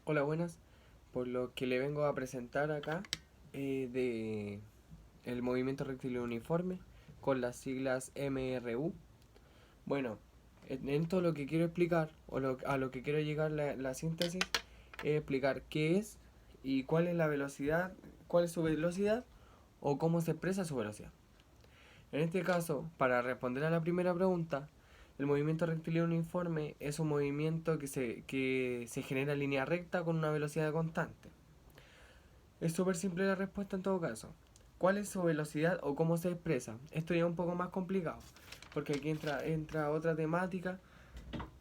Hola, buenas. Por lo que le vengo a presentar acá de el movimiento rectilíneo uniforme con las siglas MRU. Bueno, en esto lo que quiero explicar a lo que quiero llegar la síntesis es explicar qué es y cuál es la velocidad, cuál es su velocidad o cómo se expresa su velocidad. En este caso, para responder a la primera pregunta, el movimiento rectilíneo uniforme es un movimiento que se genera en línea recta con una velocidad constante. Es súper simple la respuesta en todo caso. ¿Cuál es su velocidad o cómo se expresa? Esto ya es un poco más complicado, porque aquí entra otra temática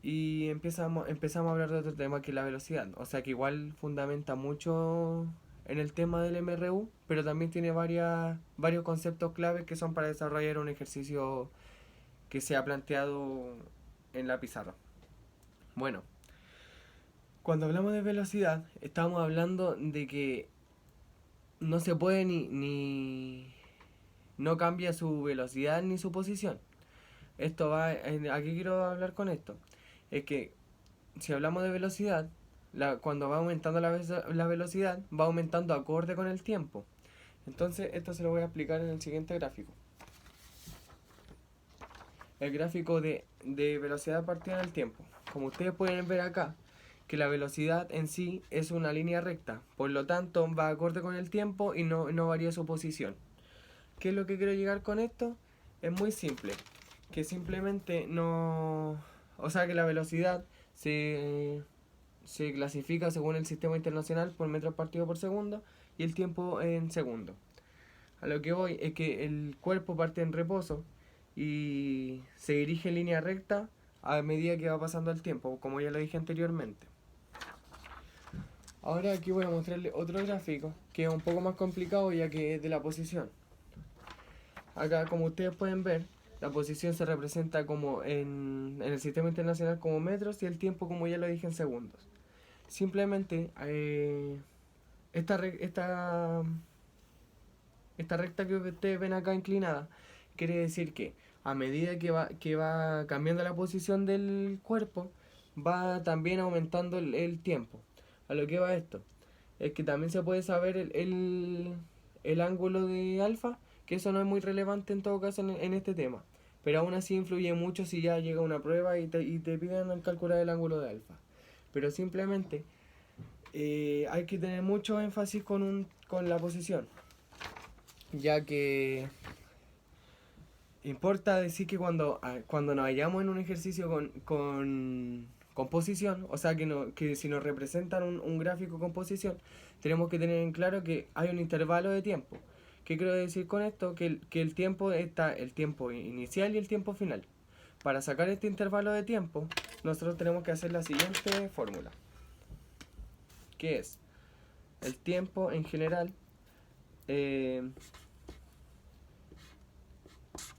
y empezamos a hablar de otro tema que es la velocidad. O sea que igual fundamenta mucho en el tema del MRU, pero también tiene varios conceptos claves que son para desarrollar un ejercicio que se ha planteado en la pizarra. Bueno, cuando hablamos de velocidad, estamos hablando de que no se puede no cambia su velocidad ni su posición. Aquí quiero hablar con esto. Es que si hablamos de velocidad, cuando va aumentando la velocidad, va aumentando acorde con el tiempo. Entonces, esto se lo voy a explicar en el siguiente gráfico. El gráfico de velocidad partida en el tiempo. Como ustedes pueden ver acá, que la velocidad en sí es una línea recta, por lo tanto va acorde con el tiempo y no varía su posición. ¿Qué es lo que quiero llegar con esto? Es muy simple, que simplemente no... O sea que la velocidad se clasifica según el sistema internacional por metros partido por segundo y el tiempo en segundo. A lo que voy es que el cuerpo parte en reposo y se dirige en línea recta a medida que va pasando el tiempo, como ya lo dije anteriormente. Ahora aquí voy a mostrarle otro gráfico que es un poco más complicado ya que es de la posición. Acá, como ustedes pueden ver, la posición se representa como en el sistema internacional como metros y el tiempo, como ya lo dije, en segundos. Simplemente, esta, esta recta que ustedes ven acá inclinada quiere decir que a medida que va cambiando la posición del cuerpo, va también aumentando el tiempo. A lo que va esto es que también se puede saber el ángulo de alfa, que eso no es muy relevante en todo caso en este tema. Pero aún así influye mucho si ya llega una prueba y te piden calcular el ángulo de alfa. Pero simplemente hay que tener mucho énfasis con la posición, ya que importa decir que cuando nos hallamos en un ejercicio con posición, o sea que si nos representan un gráfico con posición, tenemos que tener en claro que hay un intervalo de tiempo. ¿Qué quiero decir con esto? Que el tiempo está el tiempo inicial y el tiempo final. Para sacar este intervalo de tiempo, nosotros tenemos que hacer la siguiente fórmula, que es el tiempo en general, eh,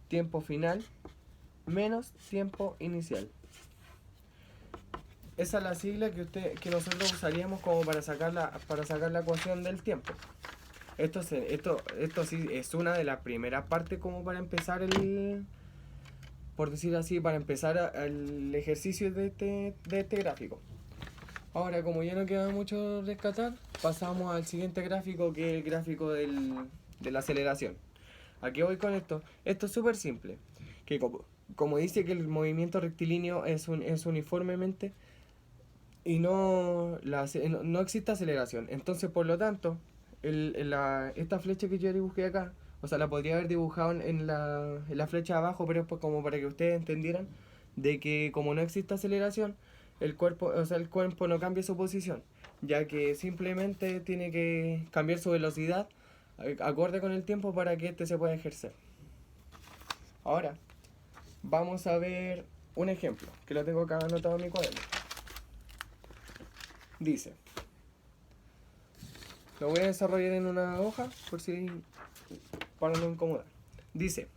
tiempo final menos tiempo inicial. Esa es la sigla que nosotros usaríamos como para sacar la ecuación del tiempo. Esto sí es una de las primeras partes como para empezar por decir así, para empezar el ejercicio de este gráfico. Ahora, como ya no queda mucho rescatar, pasamos al siguiente gráfico, que es el gráfico de la aceleración. ¿A qué voy con esto? Esto es súper simple. Que como dice que el movimiento rectilíneo es uniformemente y no existe aceleración. Entonces, por lo tanto, esta flecha que yo dibujé acá, o sea, la podría haber dibujado en la flecha de abajo, pero es pues como para que ustedes entendieran de que como no existe aceleración, el cuerpo no cambia su posición, ya que simplemente tiene que cambiar su velocidad acorde con el tiempo para que este se pueda ejercer. Ahora, vamos a ver un ejemplo, que lo tengo acá anotado en mi cuaderno. Dice, lo voy a desarrollar en una hoja por si para no incomodar. Dice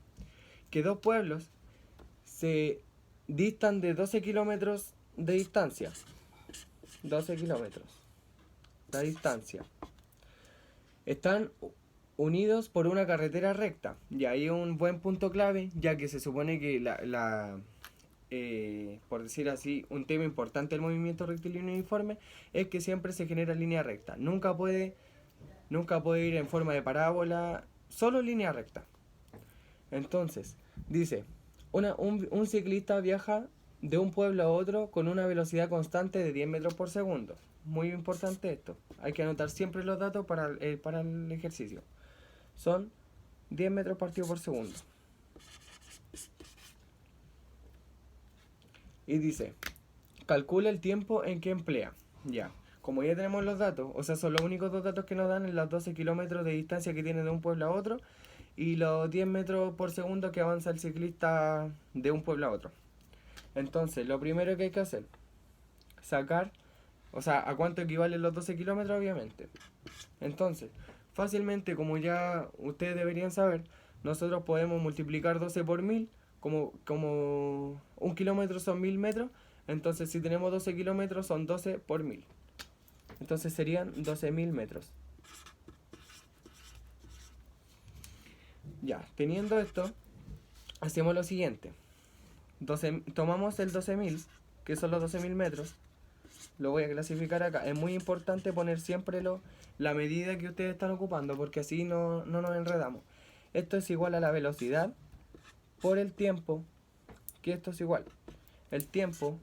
que dos pueblos se distan de 12 kilómetros de distancia. 12 kilómetros la distancia. Están unidos por una carretera recta. Y ahí un buen punto clave, ya que se supone que por decir así, un tema importante del movimiento rectilíneo uniforme es que siempre se genera en línea recta. Nunca puede ir en forma de parábola, solo en línea recta. Entonces, dice, un ciclista viaja de un pueblo a otro con una velocidad constante de 10 metros por segundo. Muy importante esto. Hay que anotar siempre los datos para el ejercicio. Son 10 metros partido por segundo. Y dice, calcula el tiempo en que emplea. Ya, como ya tenemos los datos, o sea, son los únicos dos datos que nos dan en los 12 kilómetros de distancia que tiene de un pueblo a otro y los 10 metros por segundo que avanza el ciclista de un pueblo a otro. Entonces, lo primero que hay que hacer, sacar, o sea, a cuánto equivalen los 12 kilómetros, obviamente. Entonces, fácilmente, como ya ustedes deberían saber, nosotros podemos multiplicar 12 por 1000, como un kilómetro son 1000 metros, entonces si tenemos 12 kilómetros son 12 por 1000. Entonces serían 12.000 metros. Ya, teniendo esto, hacemos lo siguiente. Tomamos el 12.000, que son los 12.000 metros, lo voy a clasificar acá. Es muy importante poner siempre la medida que ustedes están ocupando, porque así no nos enredamos. Esto es igual a la velocidad por el tiempo, que esto es igual. El tiempo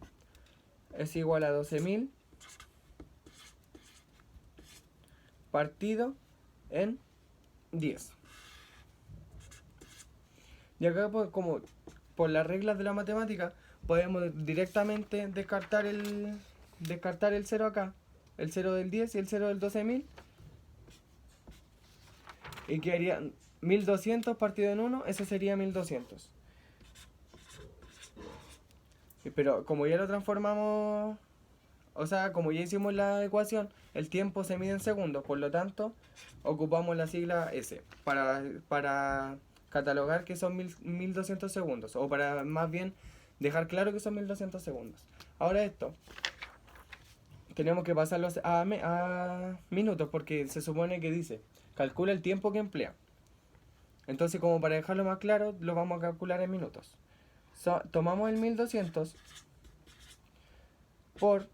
es igual a 12.000 partido en 10. Y acá, pues, como por las reglas de la matemática, podemos directamente descartar el 0 acá, el 0 del 10 y el 0 del 12.000. Y quedaría 1200 partido en 1, eso sería 1200. Pero como ya lo transformamos, o sea, como ya hicimos la ecuación, el tiempo se mide en segundos, por lo tanto, ocupamos la sigla S para catalogar que son 1200 segundos, o para más bien dejar claro que son 1200 segundos. Ahora esto, tenemos que pasarlos a minutos, porque se supone que dice, calcula el tiempo que emplea. Entonces, como para dejarlo más claro, lo vamos a calcular en minutos. Tomamos el 1200 por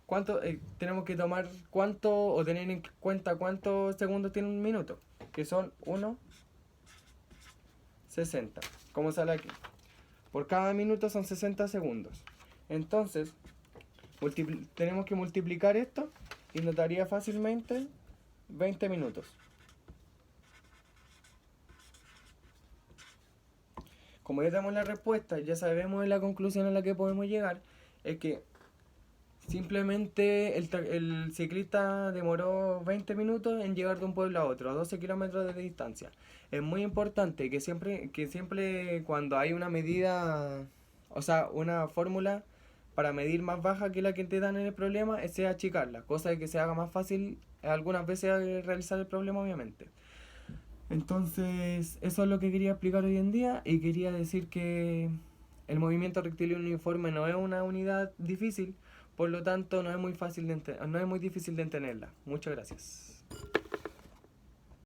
cuánto, tenemos que tomar cuánto, o tener en cuenta cuántos segundos tiene un minuto, que son 1,60, como sale aquí. Por cada minuto son 60 segundos. Entonces, tenemos que multiplicar esto y nos daría fácilmente 20 minutos. Como ya tenemos la respuesta, ya sabemos la conclusión a la que podemos llegar, es que simplemente el ciclista demoró 20 minutos en llegar de un pueblo a otro, a 12 kilómetros de distancia. Es muy importante que siempre cuando hay una medida, o sea, una fórmula para medir más baja que la que te dan en el problema, sea achicarla, cosa de que se haga más fácil algunas veces realizar el problema, obviamente. Entonces, eso es lo que quería explicar hoy en día, y quería decir que el movimiento rectilíneo uniforme no es una unidad difícil, por lo tanto no es muy difícil de entenderla. Muchas gracias.